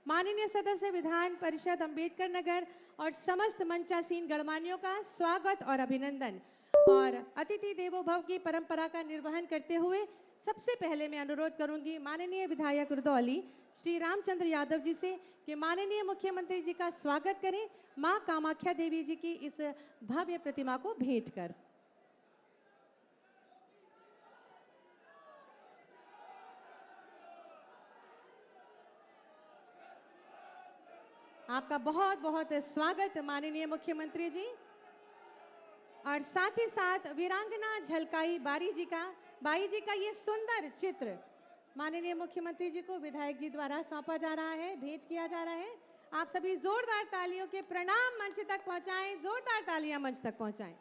माननीय सदस्य विधान परिषद अंबेडकर नगर और समस्त मंचासीन गणमान्यों का स्वागत और अभिनंदन। और अतिथि देवो भव की परंपरा का निर्वहन करते हुए सबसे पहले मैं अनुरोध करूंगी माननीय विधायक रुदौली श्री रामचंद्र यादव जी से कि माननीय मुख्यमंत्री जी का स्वागत करें मां कामाख्या देवी जी की इस भव्य प्रतिमा को भेंट कर। आपका बहुत बहुत स्वागत माननीय मुख्यमंत्री जी। और साथ ही साथ वीरांगना झलकाई बाई जी का ये सुंदर चित्र माननीय मुख्यमंत्री जी को विधायक जी द्वारा सौंपा जा रहा है, भेंट किया जा रहा है। आप सभी जोरदार तालियों के प्रणाम मंच तक पहुंचाएं, जोरदार तालियां मंच तक पहुंचाएं।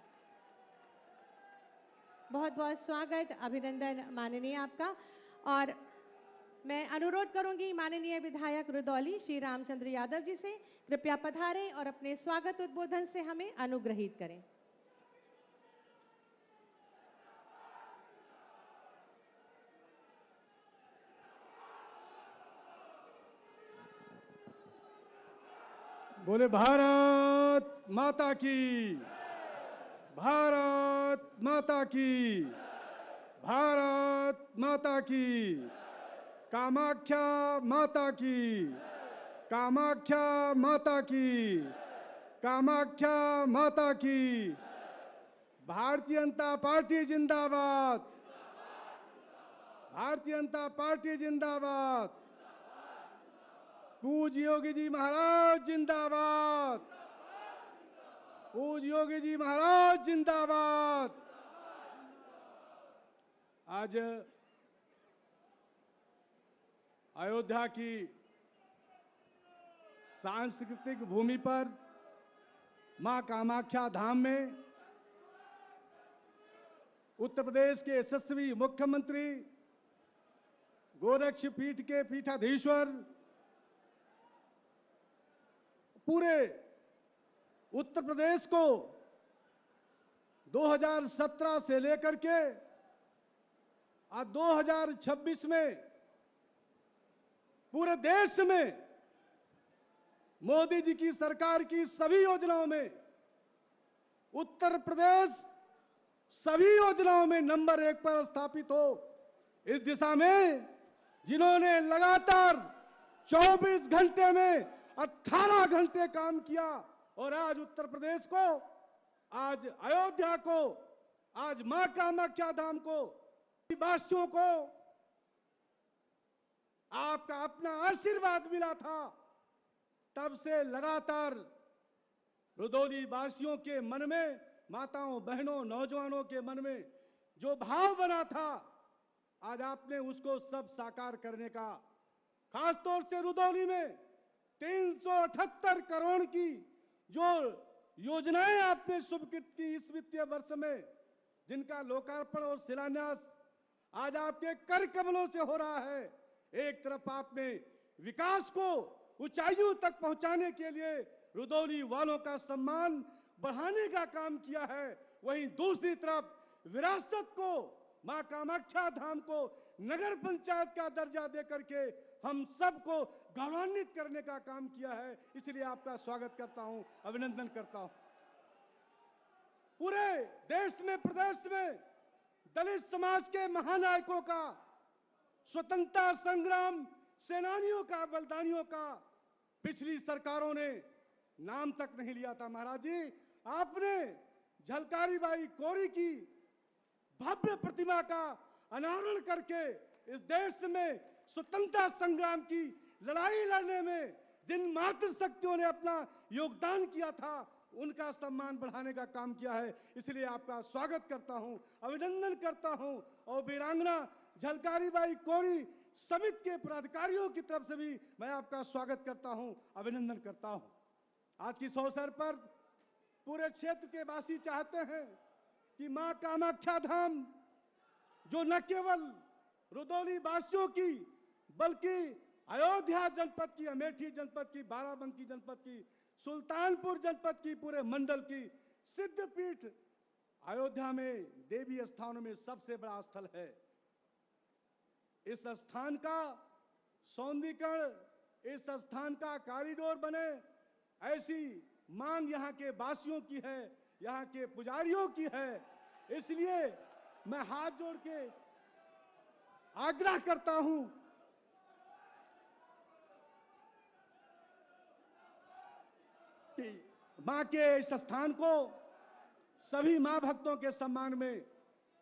बहुत बहुत स्वागत अभिनंदन माननीय आपका। और मैं अनुरोध करूंगी माननीय विधायक रुदौली श्री रामचंद्र यादव जी से कृपया पधारें और अपने स्वागत उद्बोधन से हमें अनुग्रहित करें। बोले भारत माता की, भारत माता की, भारत माता की, कामाख्या माता की, कामाख्या माता की, कामाख्या माता की। भारतीय जनता पार्टी जिंदाबाद, भारतीय जनता पार्टी जिंदाबाद। पूज्य योगी जी महाराज जिंदाबाद, पूज्य योगी जी महाराज जिंदाबाद। आज अयोध्या की सांस्कृतिक भूमि पर मां कामाख्या धाम में उत्तर प्रदेश के यशस्वी मुख्यमंत्री गोरक्ष पीठ के पीठाधीश्वर पूरे उत्तर प्रदेश को 2017 से लेकर के आज 2026 में पूरे देश में मोदी जी की सरकार की सभी योजनाओं में उत्तर प्रदेश सभी योजनाओं में नंबर 1 पर स्थापित हो, इस दिशा में जिन्होंने लगातार 24 घंटे में 18 घंटे काम किया और आज उत्तर प्रदेश को, आज अयोध्या को, आज मां कामाख्या धाम को, वासियों को आपका अपना आशीर्वाद मिला था, तब से लगातार रुदौली वासियों के मन में, माताओं बहनों नौजवानों के मन में जो भाव बना था, आज आपने उसको सब साकार करने का, खासतौर से रुदौली में 378 करोड़ की जो योजनाएं आपने स्वीकृत की इस वित्तीय वर्ष में, जिनका लोकार्पण और शिलान्यास आज आपके कर कमलों से हो रहा है। एक तरफ आपने विकास को ऊंचाइयों तक पहुंचाने के लिए रुदौली वालों का सम्मान बढ़ाने का काम किया है, वहीं दूसरी तरफ विरासत को, मां कामाख्या धाम को नगर पंचायत का दर्जा देकर के हम सबको गौरवान्वित करने का काम किया है। इसलिए आपका स्वागत करता हूं, अभिनंदन करता हूं। पूरे देश में, प्रदेश में दलित समाज के महानायकों का, स्वतंत्रता संग्राम सेनानियों का, बलिदानियों का पिछली सरकारों ने नाम तक नहीं लिया था। महाराज जी, आपने झलकारी बाई कोरी की भव्य प्रतिमा का अनावरण करके इस देश में स्वतंत्रता संग्राम की लड़ाई लड़ने में जिन मातृशक्तियों ने अपना योगदान किया था, उनका सम्मान बढ़ाने का काम किया है। इसलिए आपका स्वागत करता हूं, अभिनंदन करता हूं। और वीरांगना झलकारी बाई कोरी समिति के पदाधिकारियों की तरफ से भी मैं आपका स्वागत करता हूं, अभिनंदन करता हूं। आज की इस अवसर पर पूरे क्षेत्र के वासी चाहते हैं कि मां कामाख्या धाम जो न केवल रुदौली वासियों की बल्कि अयोध्या जनपद की, अमेठी जनपद की, बाराबंकी जनपद की, सुल्तानपुर जनपद की, पूरे मंडल की सिद्धपीठ अयोध्या में देवी स्थानों में सबसे बड़ा स्थल है। इस स्थान का सौंदर्यीकरण इस स्थान का कॉरिडोर बने, ऐसी मांग यहां के वासियों की है, यहां के पुजारियों की है। इसलिए मैं हाथ जोड़ के आग्रह करता हूं कि मां के इस स्थान को सभी मां भक्तों के सम्मान में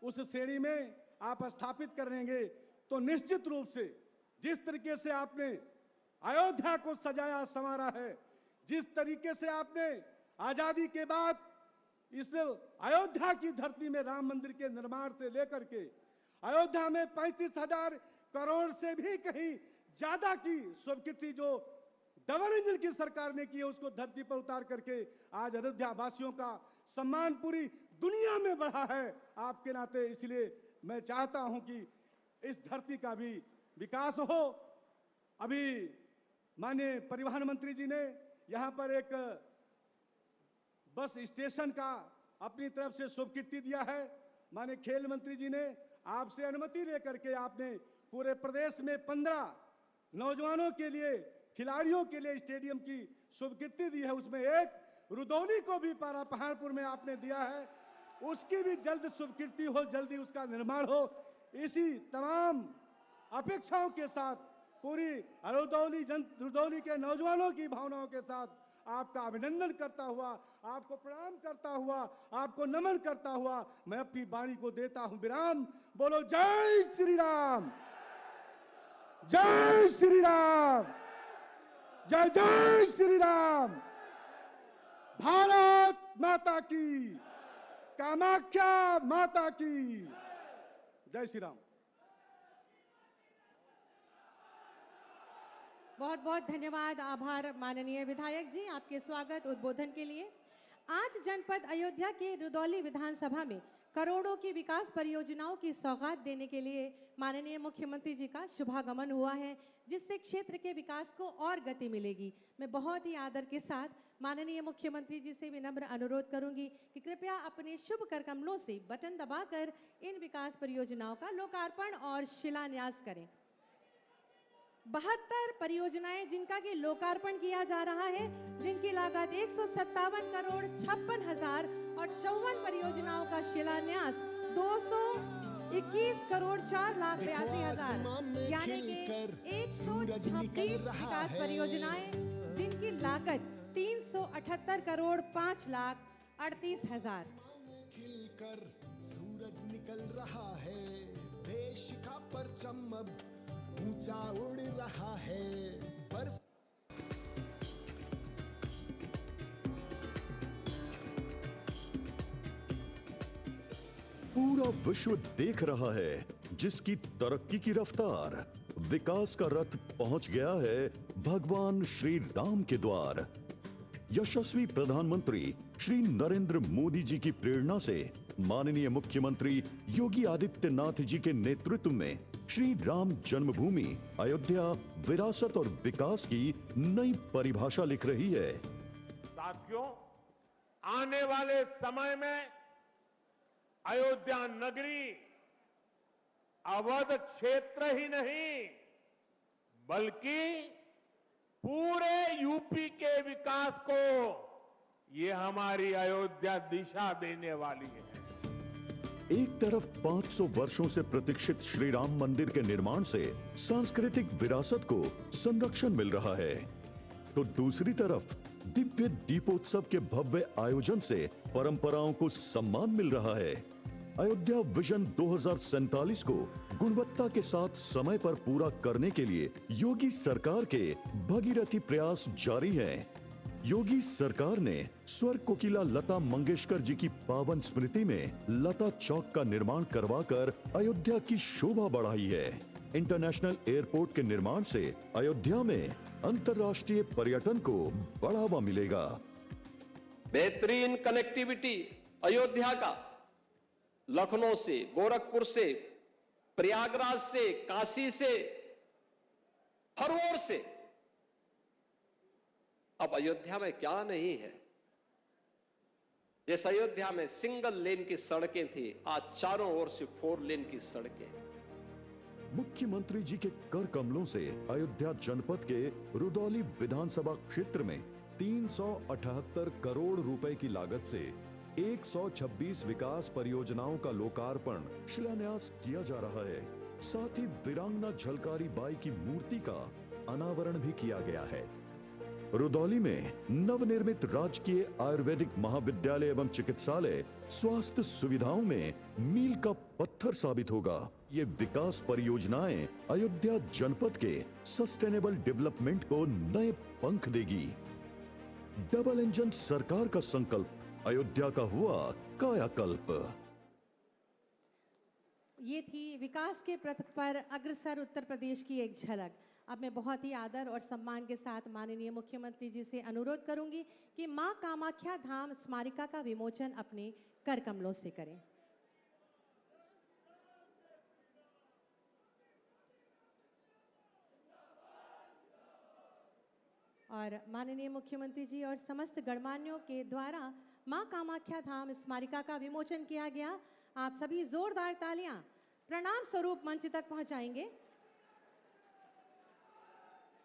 उस श्रेणी में आप स्थापित करेंगे तो निश्चित रूप से जिस तरीके से आपने अयोध्या को सजाया संवारा है, जिस तरीके से आपने आजादी के बाद इस अयोध्या की धरती में राम मंदिर के निर्माण से लेकर के अयोध्या में 35,000 करोड़ से भी कहीं ज्यादा की स्वीकृति जो डबल इंजन की सरकार ने की है, उसको धरती पर उतार करके आज अयोध्या वासियों का सम्मान पूरी दुनिया में बढ़ा है आपके नाते। इसलिए मैं चाहता हूं कि इस धरती का भी विकास हो। अभी माननीय परिवहन मंत्री जी ने यहां पर एक बस स्टेशन का अपनी तरफ से स्वीकृति दिया है। माननीय खेल मंत्री जी ने आपसे अनुमति लेकर के आपने पूरे प्रदेश में 15 नौजवानों के लिए, खिलाड़ियों के लिए स्टेडियम की स्वीकृति दी है। उसमें एक रुदौली को भी पहाड़पुर में आपने दिया है, उसकी भी जल्द स्वीकृति हो, जल्दी उसका निर्माण हो। इसी तमाम अपेक्षाओं के साथ पूरी रुदौली के नौजवानों की भावनाओं के साथ आपका अभिनंदन करता हुआ, आपको प्रणाम करता हुआ, आपको नमन करता हुआ मैं अपनी वाणी को देता हूं विराम। बोलो जय श्री राम, जय श्री राम, जय जय श्री राम। भारत माता की, कामाख्या माता की जय श्री राम। बहुत बहुत धन्यवाद, आभार माननीय विधायक जी आपके स्वागत उद्बोधन के लिए। आज जनपद अयोध्या के रुदौली विधानसभा में करोड़ों की विकास परियोजनाओं की सौगात देने के लिए माननीय मुख्यमंत्री जी का शुभागमन हुआ है, जिससे क्षेत्र के विकास को और गति मिलेगी। मैं बहुत ही आदर के साथ माननीय मुख्यमंत्री जी से विनम्र अनुरोध करूंगी कि कृपया अपने शुभ कर कमलों से बटन दबाकर इन विकास परियोजनाओं का लोकार्पण और शिलान्यास करें। 72 परियोजनाएं जिनका कि लोकार्पण किया जा रहा है, जिनकी लागत 157 करोड़ 56,000 और 54 परियोजनाओं का शिलान्यास 221 करोड़ 4,82,000 यानी कि 126 विकास परियोजनाएं जिनकी लागत 378 करोड़ 5,38,000। खिलकर सूरज निकल रहा है, देश का परचम अब ऊंचा उड़ रहा है। पूरा विश्व देख रहा है जिसकी तरक्की की रफ्तार, विकास का रथ पहुंच गया है भगवान श्री राम के द्वार। यशस्वी प्रधानमंत्री श्री नरेंद्र मोदी जी की प्रेरणा से माननीय मुख्यमंत्री योगी आदित्यनाथ जी के नेतृत्व में श्री राम जन्मभूमि अयोध्या विरासत और विकास की नई परिभाषा लिख रही है। साथियों, आने वाले समय में अयोध्या नगरी अवध क्षेत्र ही नहीं बल्कि पूरे यूपी के विकास को ये हमारी अयोध्या दिशा देने वाली है। एक तरफ 500 वर्षों से प्रतीक्षित श्री राम मंदिर के निर्माण से सांस्कृतिक विरासत को संरक्षण मिल रहा है, तो दूसरी तरफ दिव्य दीपोत्सव के भव्य आयोजन से परंपराओं को सम्मान मिल रहा है। अयोध्या विजन 2047 को गुणवत्ता के साथ समय पर पूरा करने के लिए योगी सरकार के भगीरथी प्रयास जारी हैं। योगी सरकार ने स्वर कोकिला लता मंगेशकर जी की पावन स्मृति में लता चौक का निर्माण करवाकर अयोध्या की शोभा बढ़ाई है। इंटरनेशनल एयरपोर्ट के निर्माण से अयोध्या में अंतर्राष्ट्रीय पर्यटन को बढ़ावा मिलेगा। बेहतरीन कनेक्टिविटी अयोध्या का लखनऊ से, गोरखपुर से, प्रयागराज से, काशी से, हर ओर से। अब अयोध्या में क्या नहीं है। जिस अयोध्या में सिंगल लेन की सड़कें थी, आज चारों ओर से 4 लेन की सड़कें। मुख्यमंत्री जी के कर कमलों से अयोध्या जनपद के रुदौली विधानसभा क्षेत्र में 378 करोड़ रुपए की लागत से 126 विकास परियोजनाओं का लोकार्पण शिलान्यास किया जा रहा है। साथ ही वीरांगना झलकारी बाई की मूर्ति का अनावरण भी किया गया है। रुदौली में नवनिर्मित राजकीय आयुर्वेदिक महाविद्यालय एवं चिकित्सालय स्वास्थ्य सुविधाओं में मील का पत्थर साबित होगा। ये विकास परियोजनाएं अयोध्या जनपद के सस्टेनेबल डेवलपमेंट को नए पंख देगी। डबल इंजन सरकार का संकल्प, अयोध्या का हुआ कायाकल्प। ये थी विकास के पथ पर अग्रसर उत्तर प्रदेश की एक झलक। अब मैं बहुत ही आदर और सम्मान के साथ माननीय मुख्यमंत्री जी से अनुरोध करूंगी कि मां कामाख्या धाम स्मारिका का विमोचन अपने कर कमलों से करें। और माननीय मुख्यमंत्री जी और समस्त गणमान्यों के द्वारा मां कामाख्या धाम स्मारिका का विमोचन किया गया। आप सभी जोरदार तालियां प्रणाम स्वरूप मंच तक पहुंचाएंगे।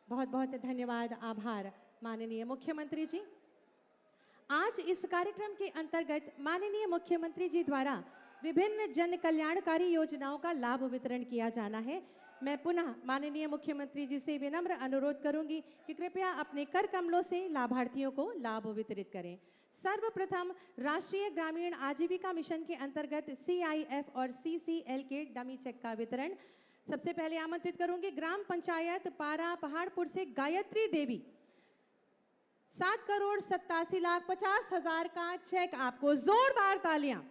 बहुत बहुत धन्यवाद, आभार माननीय मुख्यमंत्री जी। आज इस कार्यक्रम के अंतर्गत माननीय मुख्यमंत्री जी द्वारा विभिन्न जन कल्याणकारी योजनाओं का लाभ वितरण किया जाना है। मैं पुनः माननीय मुख्यमंत्री जी से विनम्र अनुरोध करूंगी कि कृपया अपने कर कमलों से लाभार्थियों को लाभ वितरित करें। सर्वप्रथम राष्ट्रीय ग्रामीण आजीविका मिशन के अंतर्गत CIF और CCL के डमी चेक का वितरण। सबसे पहले आमंत्रित करूंगी ग्राम पंचायत पारा पहाड़पुर से गायत्री देवी। 7,87,50,000 का चेक आपको, जोरदार तालियां।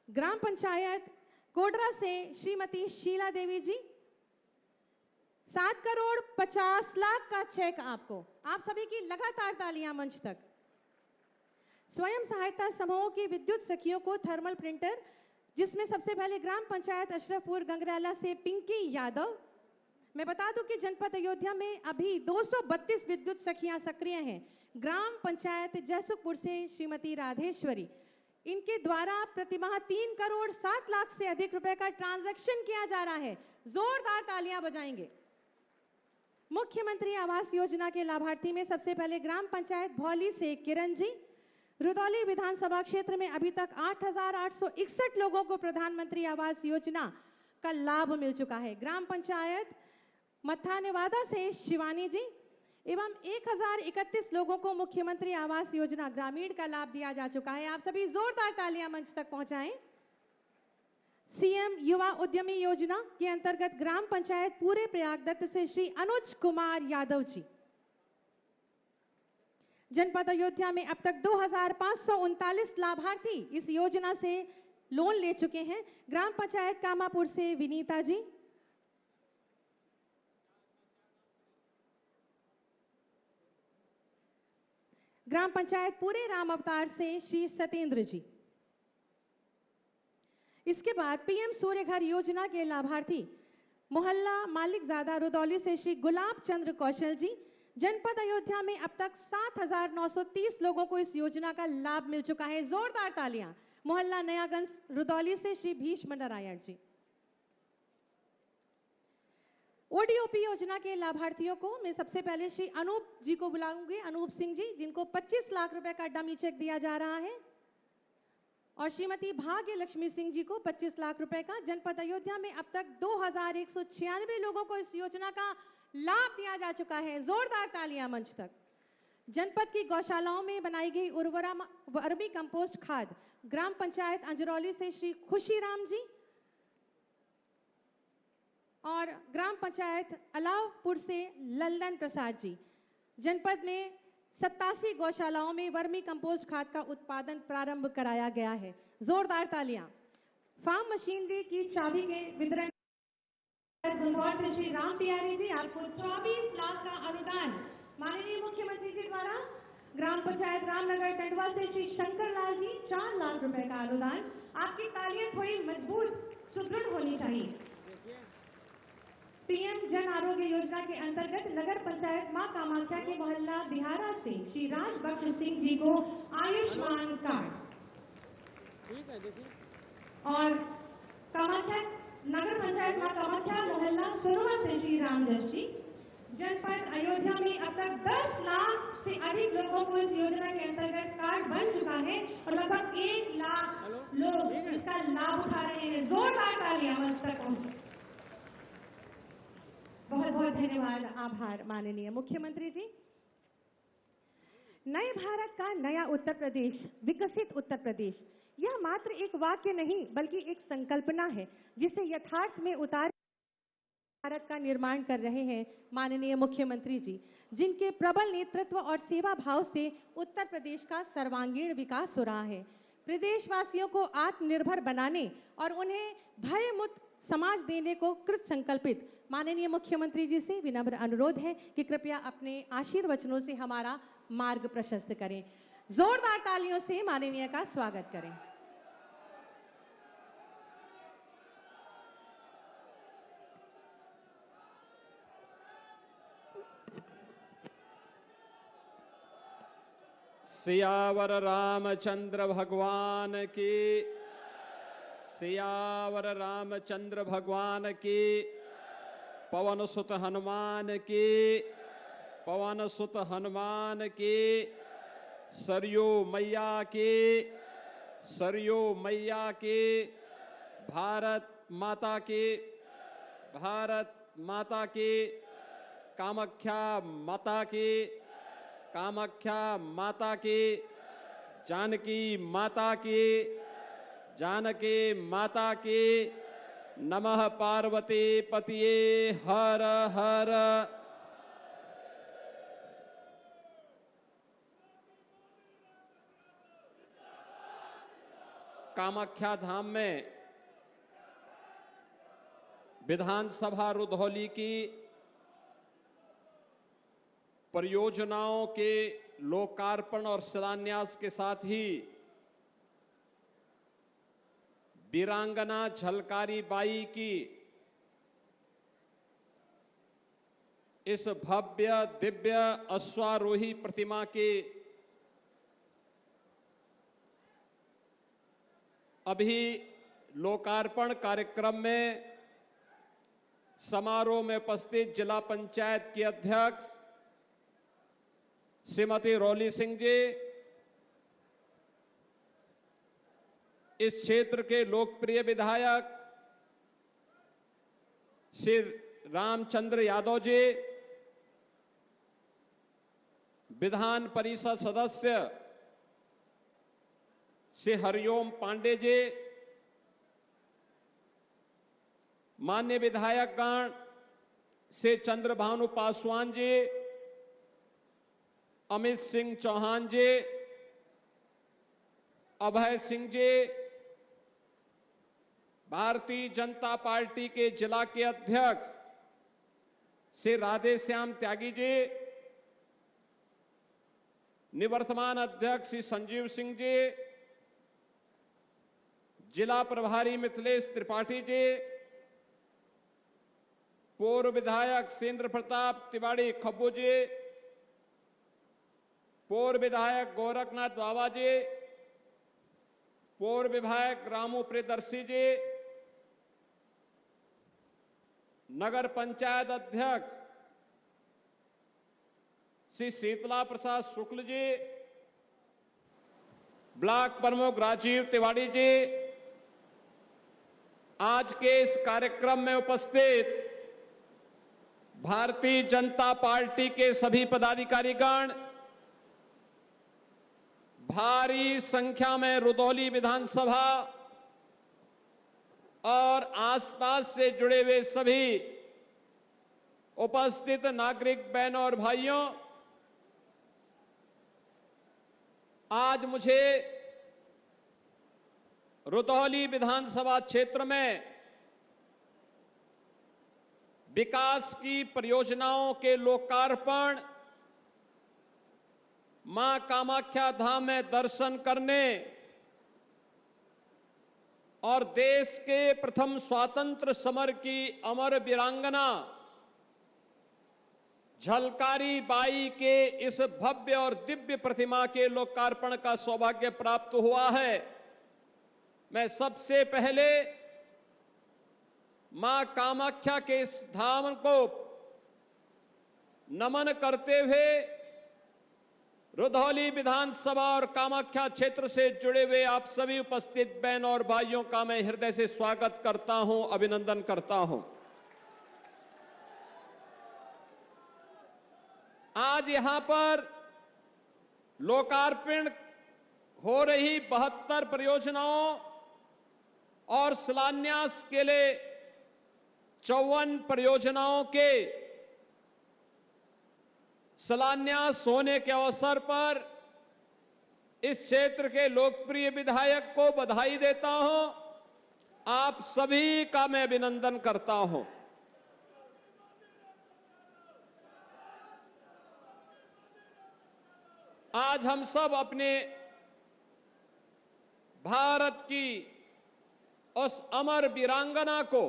ग्राम पंचायत कोडरा से श्रीमती शीला देवी जी, 7,50,00,000 का चेक आपको। आप सभी की लगातार तालियां मंच तक। स्वयं सहायता समूहों की विद्युत सखियों को थर्मल प्रिंटर, जिसमें सबसे पहले ग्राम पंचायत अशरफपुर गंगराला से पिंकी यादव। मैं बता दूं कि जनपद अयोध्या में अभी 232 विद्युत सखियां सक्रिय हैं। ग्राम पंचायत जयसुखपुर से श्रीमती राधेश्वरी, इनके द्वारा प्रतिमाह 3,07,00,000 से अधिक रुपए का ट्रांजैक्शन किया जा रहा है। जोरदार तालियां बजाएंगे। मुख्यमंत्री आवास योजना के लाभार्थी में सबसे पहले ग्राम पंचायत भौली से किरण जी। रुदौली विधानसभा क्षेत्र में अभी तक 8,861 लोगों को प्रधानमंत्री आवास योजना का लाभ मिल चुका है। ग्राम पंचायत मथानेवादा से शिवानी जी एवं 1,031 लोगों को मुख्यमंत्री आवास योजना ग्रामीण का लाभ दिया जा चुका है। आप सभी जोरदार तालियां मंच तक पहुंचाएं। CM युवा उद्यमी योजना के अंतर्गत ग्राम पंचायत पूरे प्रयागदत्त से श्री अनुज कुमार यादव जी। जनपद अयोध्या में अब तक 2,539 लाभार्थी इस योजना से लोन ले चुके हैं। ग्राम पंचायत कामापुर से विनीता जी। ग्राम पंचायत पूरे राम अवतार से श्री सतेंद्र जी। इसके बाद PM सूर्य घर योजना के लाभार्थी मोहल्ला मालिकजादा रुदौली से श्री गुलाब चंद्र कौशल जी। जनपद अयोध्या में अब तक 7,930 लोगों को इस योजना का लाभ मिल चुका है। जोरदार तालियां। मोहल्ला नयागंज रुदौली से श्री भीष्म नारायण जी। ODOP योजना के लाभार्थियों को मैं सबसे पहले श्री अनूप जी को बुलाऊंगी, अनूप सिंह जी, जिनको 25 लाख रुपए का डमी चेक दिया जा रहा है, और श्रीमती भाग्य लक्ष्मी सिंह जी को 25 लाख रुपए का। जनपद अयोध्या में अब तक 2,196 लोगों को इस योजना का लाभ दिया जा चुका है। जोरदार तालियां मंच तक। जनपद की गौशालाओं में बनाई गई उर्वरा वर्मी कंपोस्ट खाद ग्राम पंचायत अंजरौली से श्री खुशीराम जी, और ग्राम पंचायत अलावपुर से लल्लन प्रसाद जी। जनपद में 87 गौशालाओं में वर्मी कंपोस्ट खाद का उत्पादन प्रारंभ कराया गया है। जोरदार तालियां। फार्म मशीनरी की चाबी के वितरण से श्री राम तिवारी जी, आपको 24 लाख का अनुदान माननीय मुख्यमंत्री जी द्वारा। ग्राम पंचायत रामनगर टंडवा से श्री शंकर लाल जी, 4 लाख रुपए का अनुदान। आपकी तालियां थोड़ी मजबूत सुदृढ़ होनी चाहिए। PM जन आरोग्य योजना के अंतर्गत नगर पंचायत मां कामाख्या के मोहल्ला बिहारा से श्री राजबख्श सिंह जी को आयुष्मान कार्ड। और कामाख्या नगर पंचायत मां कामाख्या मोहल्ला सरोवर से श्री राम दृष्टि जनपद अयोध्या में अब तक 10 लाख से अधिक लोगों को इस योजना के अंतर्गत कार्ड बन चुका है और लगभग 1 लाख लोग इसका लाभ उठा रहे हैं। जोरदार तालियां मंच तक पहुंचे। बहुत बहुत धन्यवाद, आभार माननीय मुख्यमंत्री जी। नए भारत का नया उत्तर प्रदेश, विकसित उत्तर प्रदेश, यह मात्र एक वाक्य नहीं बल्कि एक संकल्पना है जिसे यथार्थ में उतार भारत का निर्माण कर रहे हैं माननीय मुख्यमंत्री जी, जिनके प्रबल नेतृत्व और सेवा भाव से उत्तर प्रदेश का सर्वांगीण विकास हो रहा है। प्रदेशवासियों को आत्मनिर्भर बनाने और उन्हें भय मुक्त समाज देने को कृत संकल्पित माननीय मुख्यमंत्री जी से विनम्र अनुरोध है कि कृपया अपने आशीर्वचनों से हमारा मार्ग प्रशस्त करें। जोरदार तालियों से माननीय का स्वागत करें। सियावर रामचंद्र भगवान की, सियावर रामचंद्र भगवान की, पवन सुत हनुमान की, पवन सुत हनुमान की, सरयू मैया की, सरयू मैया की, भारत माता की, भारत माता की, कामाख्या माता की, कामाख्या माता की, जानकी माता की, जानकी माता की, नमः पार्वती पतिये हर हर। कामाख्या धाम में विधानसभा रुधौली की परियोजनाओं के लोकार्पण और शिलान्यास के साथ ही वीरांगना झलकारी बाई की इस भव्य दिव्य अश्वारोही प्रतिमा के अभी लोकार्पण कार्यक्रम में समारोह में उपस्थित जिला पंचायत की अध्यक्ष श्रीमती रौली सिंह जी, इस क्षेत्र के लोकप्रिय विधायक श्री रामचंद्र यादव जी, विधान परिषद सदस्य श्री हरिओम पांडे जी, मान्य विधायकगण श्री चंद्रभानु पासवान जी, अमित सिंह चौहान जी, अभय सिंह जी, भारतीय जनता पार्टी के जिला के अध्यक्ष श्री राधेश्याम त्यागी जी, निवर्तमान अध्यक्ष श्री संजीव सिंह जी, जिला प्रभारी मिथिलेश त्रिपाठी जी, पूर्व विधायक सेंद्र प्रताप तिवारी खब्बू जी, पूर्व विधायक गोरखनाथ बाबा जी, पूर्व विधायक रामू प्रियदर्शी जी, नगर पंचायत अध्यक्ष श्री शीतला प्रसाद शुक्ल जी, ब्लॉक प्रमुख राजीव तिवारी जी, आज के इस कार्यक्रम में उपस्थित भारतीय जनता पार्टी के सभी पदाधिकारीगण, भारी संख्या में रुधौली विधानसभा और आसपास से जुड़े हुए सभी उपस्थित नागरिक बहनों और भाइयों, आज मुझे रुधौली विधानसभा क्षेत्र में विकास की परियोजनाओं के लोकार्पण, मां कामाख्या धाम में दर्शन करने और देश के प्रथम स्वातंत्र समर की अमर वीरांगना झलकारी बाई के इस भव्य और दिव्य प्रतिमा के लोकार्पण का सौभाग्य प्राप्त हुआ है। मैं सबसे पहले मां कामाख्या के इस धाम को नमन करते हुए रुधौली विधानसभा और कामाख्या क्षेत्र से जुड़े हुए आप सभी उपस्थित बहन और भाइयों का मैं हृदय से स्वागत करता हूं, अभिनंदन करता हूं। आज यहां पर लोकार्पण हो रही 72 परियोजनाओं और शिलान्यास के लिए 54 परियोजनाओं के शिलान्यास होने के अवसर पर इस क्षेत्र के लोकप्रिय विधायक को बधाई देता हूं। आप सभी का मैं अभिनंदन करता हूं। आज हम सब अपने भारत की उस अमर वीरांगना को,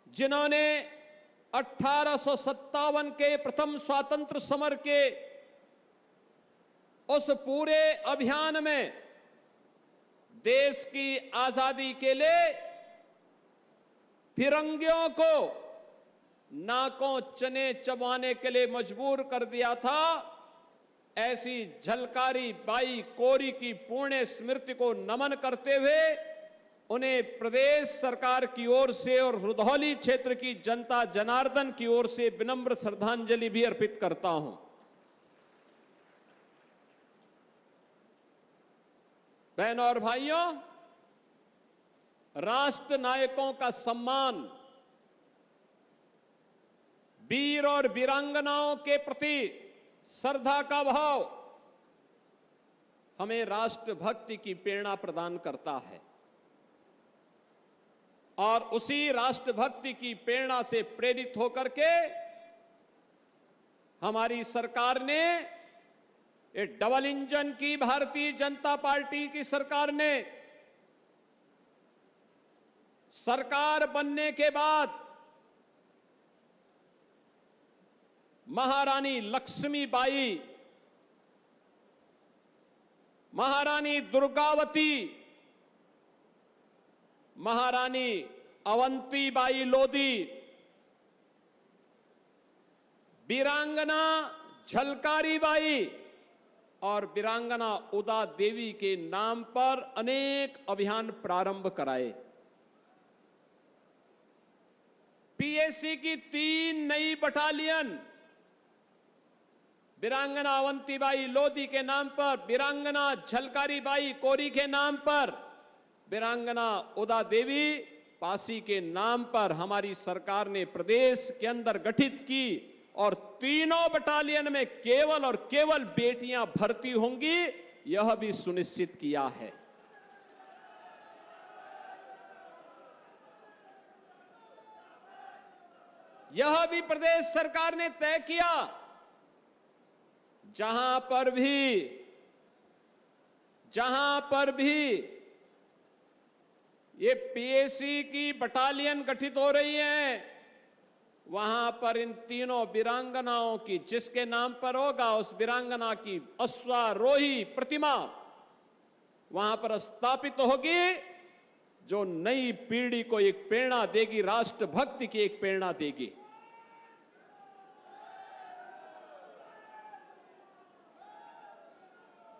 जिन्होंने 1857 के प्रथम स्वातंत्र समर के उस पूरे अभियान में देश की आजादी के लिए फिरंगियों को नाकों चने चबाने के लिए मजबूर कर दिया था, ऐसी झलकारी बाई कोरी की पुण्य स्मृति को नमन करते हुए उन्हें प्रदेश सरकार की ओर से और रुधौली क्षेत्र की जनता जनार्दन की ओर से विनम्र श्रद्धांजलि भी अर्पित करता हूं। बहनों और भाइयों, राष्ट्र नायकों का सम्मान, वीर और वीरांगनाओं के प्रति श्रद्धा का भाव हमें राष्ट्रभक्ति की प्रेरणा प्रदान करता है और उसी राष्ट्रभक्ति की प्रेरणा से प्रेरित होकर के हमारी सरकार ने, ये डबल इंजन की भारतीय जनता पार्टी की सरकार ने सरकार बनने के बाद महारानी लक्ष्मीबाई, महारानी दुर्गावती, महारानी अवंतीबाई लोधी, वीरांगना झलकारीबाई और वीरांगना उदा देवी के नाम पर अनेक अभियान प्रारंभ कराए। पीएसी की 3 नई बटालियन वीरांगना अवंतीबाई लोधी के नाम पर, वीरांगना झलकारीबाई कोरी के नाम पर, वीरांगना उदा देवी पासी के नाम पर हमारी सरकार ने प्रदेश के अंदर गठित की और तीनों बटालियन में केवल और केवल बेटियां भर्ती होंगी, यह भी सुनिश्चित किया है। यह भी प्रदेश सरकार ने तय किया, जहां पर भी ये पीएसी की बटालियन गठित हो रही है, वहां पर इन तीनों वीरांगनाओं की जिसके नाम पर होगा उस वीरांगना की अश्वारोही प्रतिमा वहां पर स्थापित होगी, जो नई पीढ़ी को एक प्रेरणा देगी, राष्ट्रभक्ति की एक प्रेरणा देगी।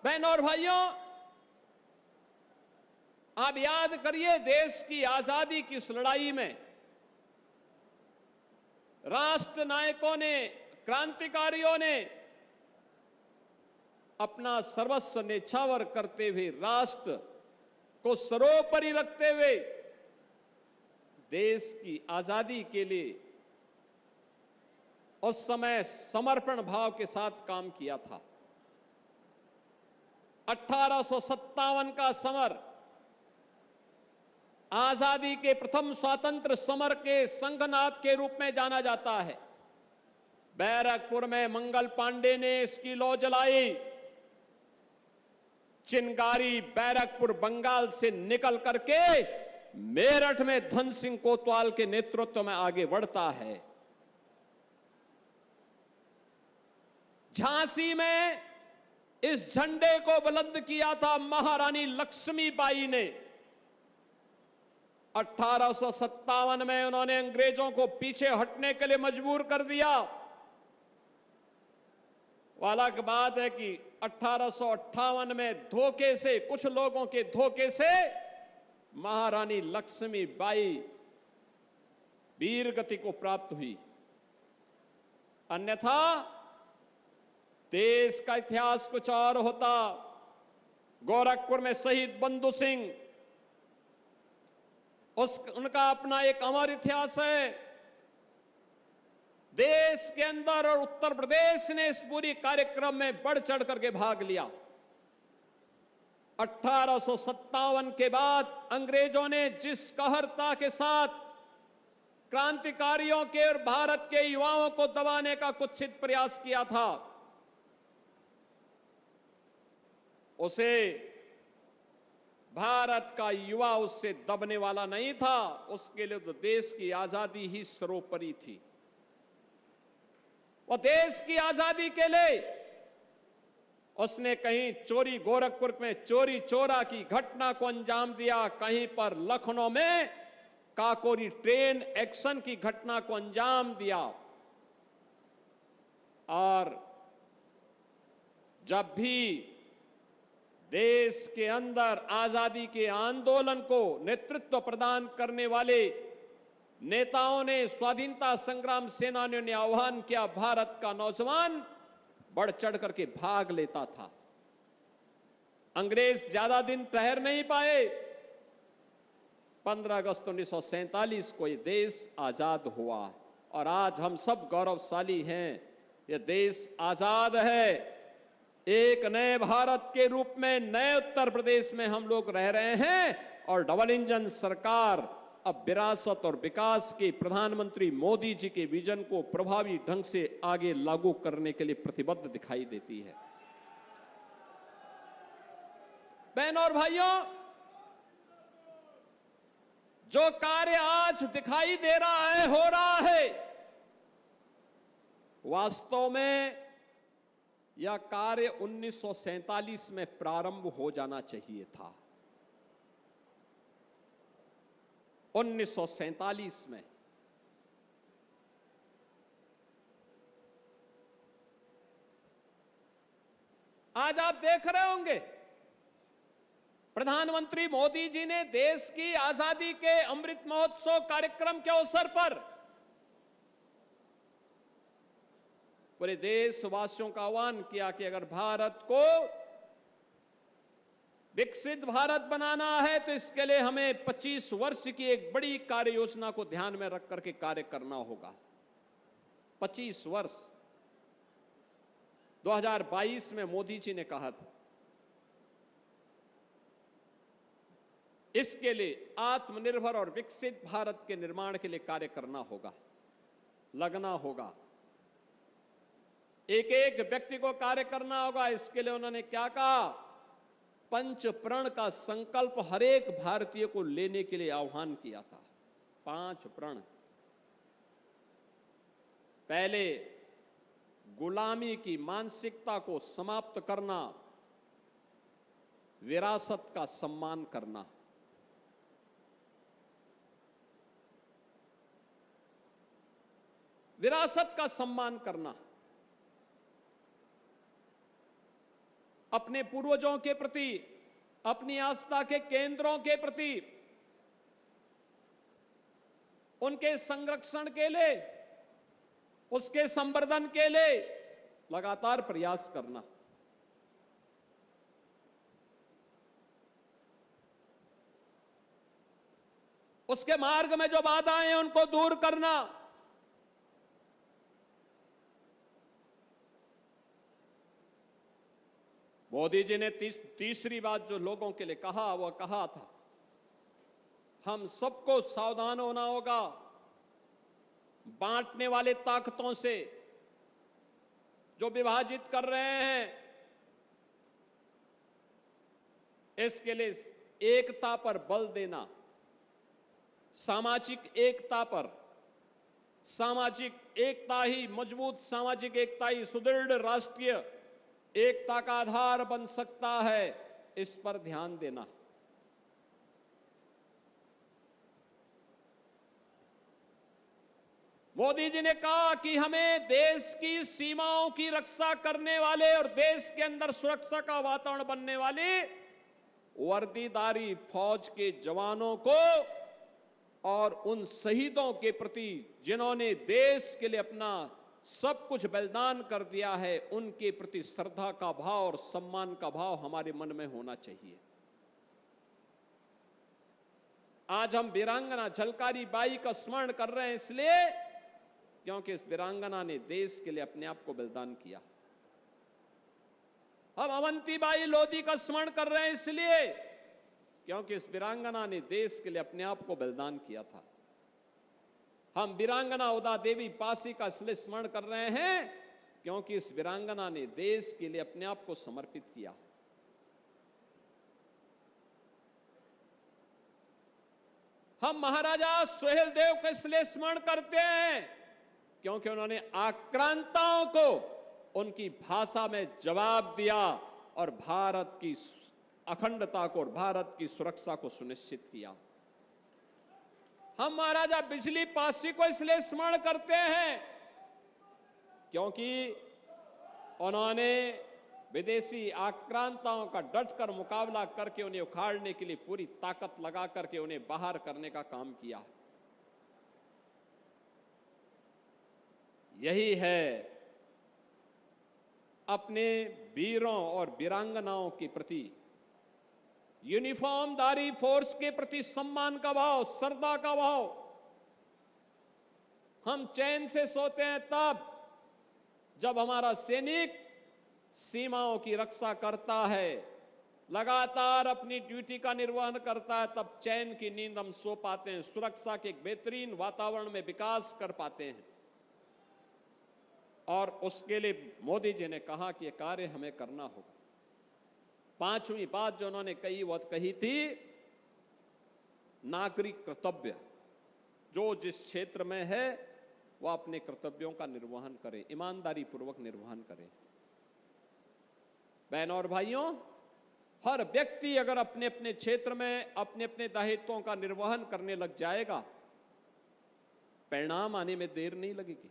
बहनों और भाइयों, आप याद करिए, देश की आजादी की इस लड़ाई में राष्ट्र नायकों ने, क्रांतिकारियों ने अपना सर्वस्व न्यौछावर करते हुए, राष्ट्र को सर्वोपरि रखते हुए देश की आजादी के लिए उस समय समर्पण भाव के साथ काम किया था। 1857 का समर आजादी के प्रथम स्वतंत्र समर के संघनाद के रूप में जाना जाता है। बैरकपुर में मंगल पांडे ने इसकी लौ जलाई। चिंगारी बैरकपुर बंगाल से निकल करके मेरठ में धन सिंह कोतवाल के नेतृत्व में आगे बढ़ता है। झांसी में इस झंडे को बुलंद किया था महारानी लक्ष्मीबाई ने। 1857 में उन्होंने अंग्रेजों को पीछे हटने के लिए मजबूर कर दिया। अलग बात है कि 1858 में धोखे से, कुछ लोगों के धोखे से महारानी लक्ष्मीबाई वीर गति को प्राप्त हुई, अन्यथा देश का इतिहास कुछ और होता। गोरखपुर में शहीद बंधु सिंह, उनका अपना एक अमर इतिहास है। देश के अंदर और उत्तर प्रदेश ने इस पूरी कार्यक्रम में बढ़ चढ़ करके भाग लिया। 1857 के बाद अंग्रेजों ने जिस कहरता के साथ क्रांतिकारियों के और भारत के युवाओं को दबाने का कुत्सित प्रयास किया था, उसे भारत का युवा उससे दबने वाला नहीं था। उसके लिए तो देश की आजादी ही सर्वोपरि थी। और देश की आजादी के लिए उसने कहीं चोरी, गोरखपुर में चोरी चोरा की घटना को अंजाम दिया, कहीं पर लखनऊ में काकोरी ट्रेन एक्शन की घटना को अंजाम दिया। और जब भी देश के अंदर आजादी के आंदोलन को नेतृत्व प्रदान करने वाले नेताओं ने, स्वाधीनता संग्राम सेनानियों ने आह्वान किया, भारत का नौजवान बढ़ चढ़ करके भाग लेता था। अंग्रेज ज्यादा दिन ठहर नहीं पाए। 15 अगस्त 1947 को यह देश आजाद हुआ और आज हम सब गौरवशाली हैं। यह देश आजाद है। एक नए भारत के रूप में नए उत्तर प्रदेश में हम लोग रह रहे हैं और डबल इंजन सरकार अब विरासत और विकास के प्रधानमंत्री मोदी जी के विजन को प्रभावी ढंग से आगे लागू करने के लिए प्रतिबद्ध दिखाई देती है। बहनों और भाइयों, जो कार्य आज दिखाई दे रहा है, हो रहा है, वास्तव में यह कार्य 1947 में प्रारंभ हो जाना चाहिए था। 1947 में आज आप देख रहे होंगे प्रधानमंत्री मोदी जी ने देश की आजादी के अमृत महोत्सव कार्यक्रम के अवसर पर पूरे देशवासियों का आह्वान किया कि अगर भारत को विकसित भारत बनाना है तो इसके लिए हमें 25 वर्ष की एक बड़ी कार्य योजना को ध्यान में रख करके कार्य करना होगा। 25 वर्ष 2022 में मोदी जी ने कहा था। इसके लिए आत्मनिर्भर और विकसित भारत के निर्माण के लिए कार्य करना होगा, लगना होगा, एक एक व्यक्ति को कार्य करना होगा। इसके लिए उन्होंने क्या कहा? पंच प्रण का संकल्प हर एक भारतीय को लेने के लिए आह्वान किया था। 5 प्रण। पहले गुलामी की मानसिकता को समाप्त करना, विरासत का सम्मान करना। विरासत का सम्मान करना, अपने पूर्वजों के प्रति, अपनी आस्था के केंद्रों के प्रति, उनके संरक्षण के लिए, उसके संवर्धन के लिए लगातार प्रयास करना। उसके मार्ग में जो बाधाएं हैं उनको दूर करना। मोदी जी ने तीसरी बात जो लोगों के लिए कहा, वह कहा था, हम सबको सावधान होना होगा बांटने वाले ताकतों से जो विभाजित कर रहे हैं। इसके लिए एकता पर बल देना, सामाजिक एकता पर। सामाजिक एकता ही, मजबूत सामाजिक एकता ही सुदृढ़ राष्ट्रीय एकता का आधार बन सकता है, इस पर ध्यान देना। मोदी जी ने कहा कि हमें देश की सीमाओं की रक्षा करने वाले और देश के अंदर सुरक्षा का वातावरण बनने वाले वर्दीधारी फौज के जवानों को और उन शहीदों के प्रति जिन्होंने देश के लिए अपना सब कुछ बलिदान कर दिया है, उनके प्रति श्रद्धा का भाव और सम्मान का भाव हमारे मन में होना चाहिए। आज हम वीरांगना झलकारी बाई का स्मरण कर रहे हैं इसलिए क्योंकि इस वीरांगना ने देश के लिए अपने आप को बलिदान किया। हम अवंतीबाई लोधी का स्मरण कर रहे हैं इसलिए क्योंकि इस वीरांगना ने देश के लिए अपने आप को बलिदान किया था। हम वीरांगना उदा देवी पासी का इसलिए स्मरण कर रहे हैं क्योंकि इस वीरांगना ने देश के लिए अपने आप को समर्पित किया। हम महाराजा सुहेलदेव का इसलिए स्मरण करते हैं क्योंकि उन्होंने आक्रांताओं को उनकी भाषा में जवाब दिया और भारत की अखंडता को और भारत की सुरक्षा को सुनिश्चित किया। हम महाराजा बिजली पासी को इसलिए स्मरण करते हैं क्योंकि उन्होंने विदेशी आक्रांताओं का डटकर मुकाबला करके उन्हें उखाड़ने के लिए पूरी ताकत लगा करके उन्हें बाहर करने का काम किया। यही है अपने वीरों और वीरांगनाओं के प्रति, यूनिफॉर्मधारी फोर्स के प्रति सम्मान का भाव, श्रद्धा का भाव। हम चैन से सोते हैं तब जब हमारा सैनिक सीमाओं की रक्षा करता है, लगातार अपनी ड्यूटी का निर्वहन करता है, तब चैन की नींद हम सो पाते हैं, सुरक्षा के एक बेहतरीन वातावरण में विकास कर पाते हैं। और उसके लिए मोदी जी ने कहा कि यह कार्य हमें करना होगा। पांचवी बात जो उन्होंने कही वह कही थी, नागरिक कर्तव्य। जो जिस क्षेत्र में है वह अपने कर्तव्यों का निर्वहन करे, ईमानदारी पूर्वक निर्वहन करे। बहनों और भाइयों, हर व्यक्ति अगर अपने अपने क्षेत्र में अपने अपने दायित्वों का निर्वहन करने लग जाएगा, परिणाम आने में देर नहीं लगेगी।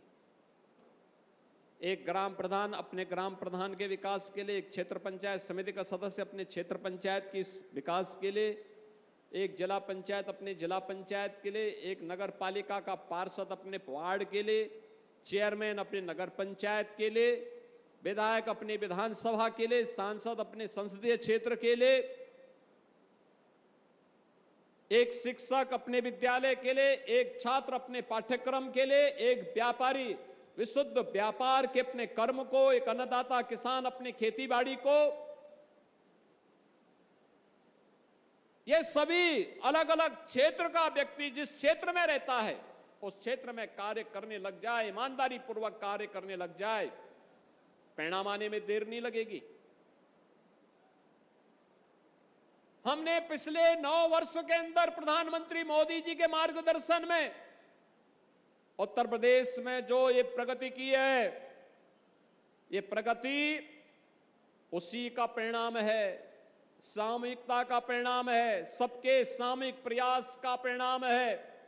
एक ग्राम प्रधान अपने ग्राम प्रधान के विकास के लिए, एक क्षेत्र पंचायत समिति का सदस्य अपने क्षेत्र पंचायत के विकास के लिए, एक जिला पंचायत अपने जिला पंचायत के लिए, एक नगर पालिका का पार्षद अपने वार्ड के लिए, चेयरमैन अपने नगर पंचायत के लिए, विधायक अपने विधानसभा के लिए, सांसद अपने संसदीय क्षेत्र के लिए, एक शिक्षक अपने विद्यालय के लिए, एक छात्र अपने पाठ्यक्रम के लिए, एक व्यापारी विशुद्ध व्यापार के अपने कर्म को, एक अन्नदाता किसान अपने खेती बाड़ी को। ये सभी अलग अलग क्षेत्र का व्यक्ति जिस क्षेत्र में रहता है उस क्षेत्र में कार्य करने लग जाए, ईमानदारी पूर्वक कार्य करने लग जाए, परिणाम आने में देर नहीं लगेगी। हमने पिछले 9 वर्षों के अंदर प्रधानमंत्री मोदी जी के मार्गदर्शन में उत्तर प्रदेश में जो ये प्रगति की है, ये प्रगति उसी का परिणाम है, सामूहिकता का परिणाम है, सबके सामूहिक प्रयास का परिणाम है।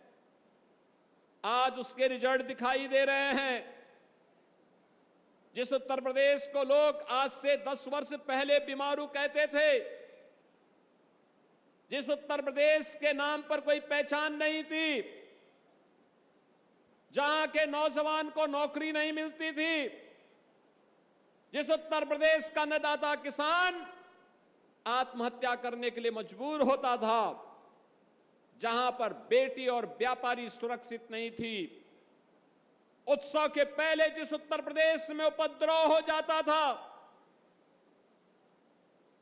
आज उसके रिजल्ट दिखाई दे रहे हैं। जिस उत्तर प्रदेश को लोग आज से 10 वर्ष पहले बीमारू कहते थे, जिस उत्तर प्रदेश के नाम पर कोई पहचान नहीं थी, जहां के नौजवान को नौकरी नहीं मिलती थी, जिस उत्तर प्रदेश का अन्नदाता किसान आत्महत्या करने के लिए मजबूर होता था, जहां पर बेटी और व्यापारी सुरक्षित नहीं थी, उत्सव के पहले जिस उत्तर प्रदेश में उपद्रव हो जाता था,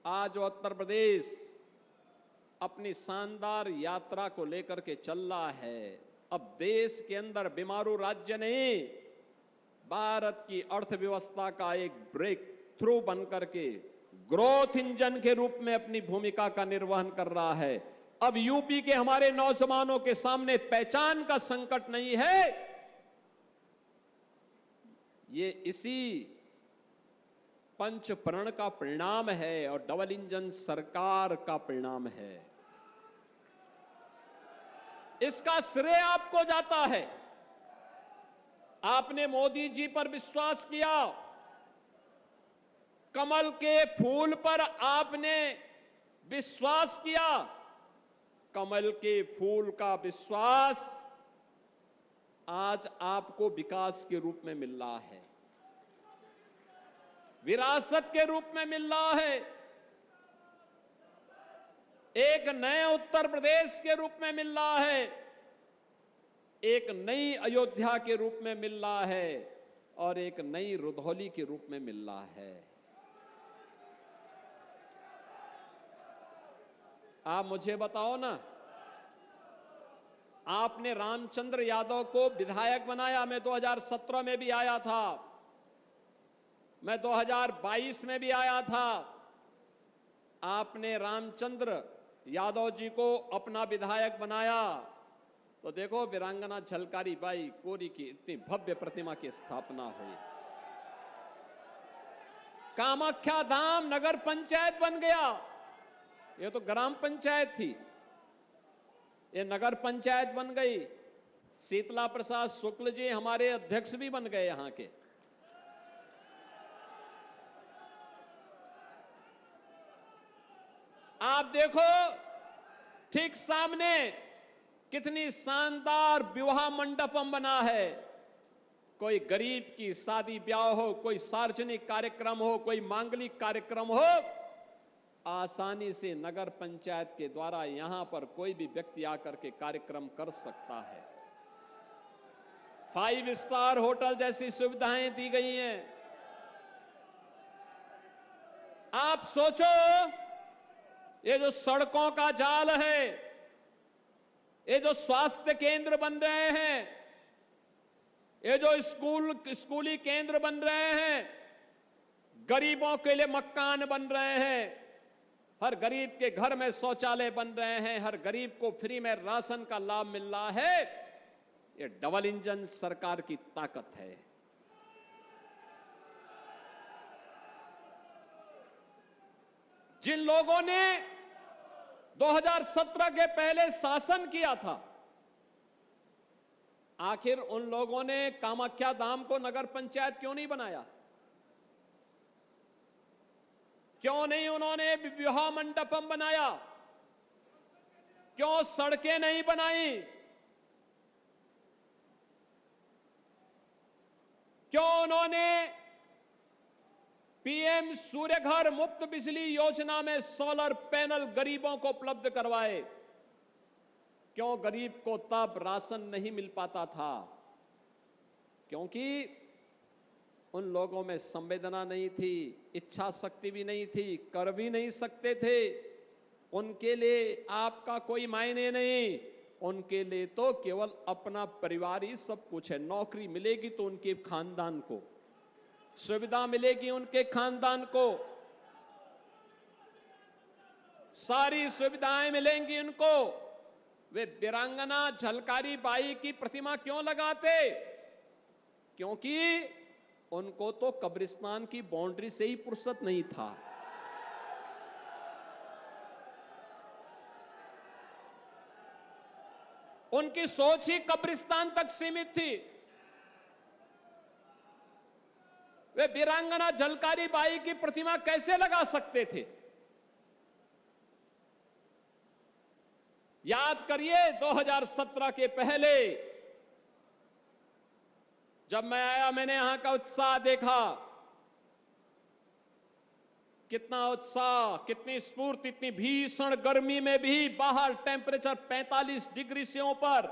आज वो उत्तर प्रदेश अपनी शानदार यात्रा को लेकर के चल रहा है। अब देश के अंदर बीमारू राज्य नहीं, भारत की अर्थव्यवस्था का एक ब्रेक थ्रू बनकर के ग्रोथ इंजन के रूप में अपनी भूमिका का निर्वहन कर रहा है। अब यूपी के हमारे नौजवानों के सामने पहचान का संकट नहीं है, ये इसी पंच प्रण का परिणाम है और डबल इंजन सरकार का परिणाम है। इसका श्रेय आपको जाता है। आपने मोदी जी पर विश्वास किया, कमल के फूल पर आपने विश्वास किया। कमल के फूल का विश्वास आज आपको विकास के रूप में मिल रहा है, विरासत के रूप में मिल रहा है, एक नए उत्तर प्रदेश के रूप में मिल रहा है, एक नई अयोध्या के रूप में मिल रहा है और एक नई रुधौली के रूप में मिल रहा है। आप मुझे बताओ ना, आपने रामचंद्र यादव को विधायक बनाया। मैं 2017 में भी आया था, मैं 2022 में भी आया था। आपने रामचंद्र यादव जी को अपना विधायक बनाया तो देखो वीरांगना झलकारी बाई कोरी की इतनी भव्य प्रतिमा की स्थापना हुई। कामाख्या धाम नगर पंचायत बन गया। ये तो ग्राम पंचायत थी, ये नगर पंचायत बन गई। शीतला प्रसाद शुक्ल जी हमारे अध्यक्ष भी बन गए यहां के। आप देखो ठीक सामने कितनी शानदार विवाह मंडपम बना है। कोई गरीब की शादी ब्याह हो, कोई सार्वजनिक कार्यक्रम हो, कोई मांगलिक कार्यक्रम हो, आसानी से नगर पंचायत के द्वारा यहां पर कोई भी व्यक्ति आकर के कार्यक्रम कर सकता है। 5 स्टार होटल जैसी सुविधाएं दी गई हैं। आप सोचो, ये जो सड़कों का जाल है, ये जो स्वास्थ्य केंद्र बन रहे हैं, ये जो स्कूली केंद्र बन रहे हैं, गरीबों के लिए मकान बन रहे हैं, हर गरीब के घर में शौचालय बन रहे हैं, हर गरीब को फ्री में राशन का लाभ मिल रहा है। ये डबल इंजन सरकार की ताकत है। जिन लोगों ने 2017 के पहले शासन किया था, आखिर उन लोगों ने कामाख्या धाम को नगर पंचायत क्यों नहीं बनाया? क्यों नहीं उन्होंने विवाह मंडपम बनाया? क्यों सड़कें नहीं बनाई? क्यों उन्होंने पीएम सूर्य घर मुफ्त बिजली योजना में सोलर पैनल गरीबों को उपलब्ध करवाए? क्यों गरीब को तब राशन नहीं मिल पाता था? क्योंकि उन लोगों में संवेदना नहीं थी, इच्छा शक्ति भी नहीं थी, कर भी नहीं सकते थे। उनके लिए आपका कोई मायने नहीं, उनके लिए तो केवल अपना परिवार ही सब कुछ है। नौकरी मिलेगी तो उनके खानदान को, सुविधा मिलेगी उनके खानदान को, सारी सुविधाएं मिलेंगी उनको। वे वीरांगना झलकारी बाई की प्रतिमा क्यों लगाते? क्योंकि उनको तो कब्रिस्तान की बाउंड्री से ही फुर्सत नहीं था। उनकी सोच ही कब्रिस्तान तक सीमित थी। वे वीरांगना झलकारी बाई की प्रतिमा कैसे लगा सकते थे? याद करिए 2017 के पहले जब मैं आया, मैंने यहां का उत्साह देखा। कितना उत्साह, कितनी स्फूर्ति, इतनी भीषण गर्मी में भी बाहर टेंपरेचर 45 डिग्री से ऊपर,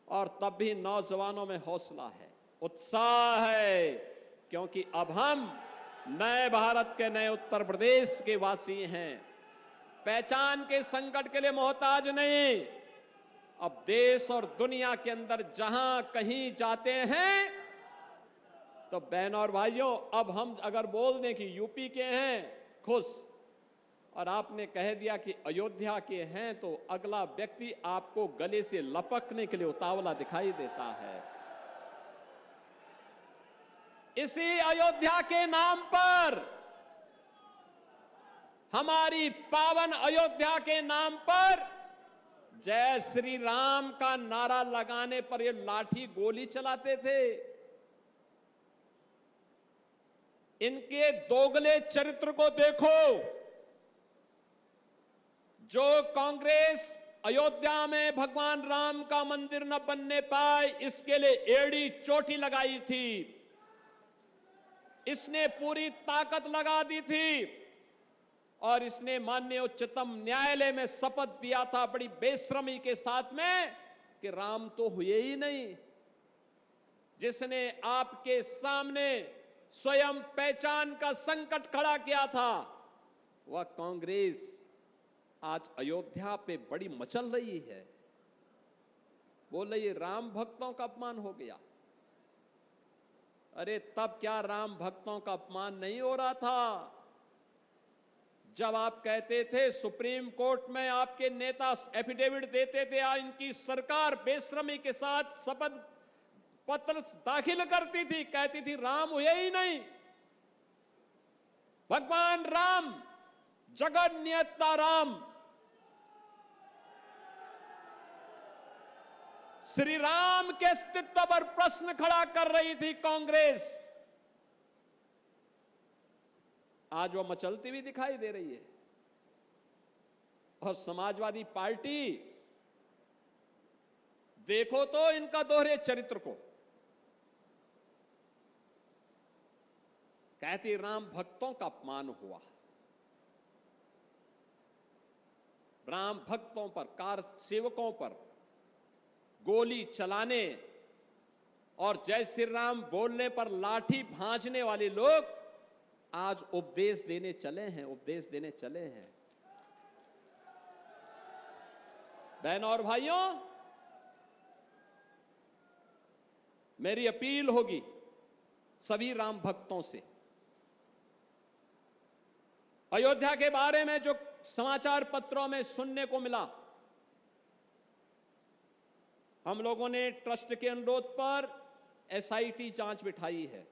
और तब भी नौजवानों में हौसला है, उत्साह है। क्योंकि अब हम नए भारत के, नए उत्तर प्रदेश के वासी हैं। पहचान के संकट के लिए मोहताज नहीं। अब देश और दुनिया के अंदर जहां कहीं जाते हैं तो बहनों और भाइयों, अब हम अगर बोल दें कि यूपी के हैं, खुश, और आपने कह दिया कि अयोध्या के हैं, तो अगला व्यक्ति आपको गले से लपकने के लिए उतावला दिखाई देता है। इसी अयोध्या के नाम पर, हमारी पावन अयोध्या के नाम पर जय श्री राम का नारा लगाने पर ये लाठी गोली चलाते थे। इनके दोगले चरित्र को देखो। जो कांग्रेस अयोध्या में भगवान राम का मंदिर न बनने पाए, इसके लिए एड़ी चोटी लगाई थी, इसने पूरी ताकत लगा दी थी और इसने माननीय उच्चतम न्यायालय में शपथ दिया था बड़ी बेशर्मी के साथ में कि राम तो हुए ही नहीं। जिसने आपके सामने स्वयं पहचान का संकट खड़ा किया था, वह कांग्रेस आज अयोध्या पे बड़ी मचल रही है। बोल रही है राम भक्तों का अपमान हो गया। अरे तब क्या राम भक्तों का अपमान नहीं हो रहा था? जब आप कहते थे, सुप्रीम कोर्ट में आपके नेता एफिडेविट देते थे, इनकी सरकार बेशर्मी के साथ शपथ पत्र दाखिल करती थी, कहती थी राम हुए ही नहीं। भगवान राम, जगत नियंता राम, श्री राम के अस्तित्व पर प्रश्न खड़ा कर रही थी कांग्रेस। आज वह मचलती हुई दिखाई दे रही है। और समाजवादी पार्टी, देखो तो इनका दोहरे चरित्र को। कहती राम भक्तों का अपमान हुआ। राम भक्तों पर, कार सेवकों पर गोली चलाने और जय श्री राम बोलने पर लाठी भांजने वाले लोग आज उपदेश देने चले हैं, उपदेश देने चले हैं। बहनों और भाइयों, मेरी अपील होगी सभी राम भक्तों से। अयोध्या के बारे में जो समाचार पत्रों में सुनने को मिला, हम लोगों ने ट्रस्ट के अनुरोध पर एसआईटी जांच बिठाई है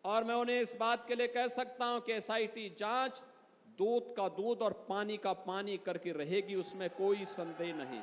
और मैं उन्हें इस बात के लिए कह सकता हूं कि एसआईटी जांच दूध का दूध और पानी का पानी करके रहेगी, उसमें कोई संदेह नहीं।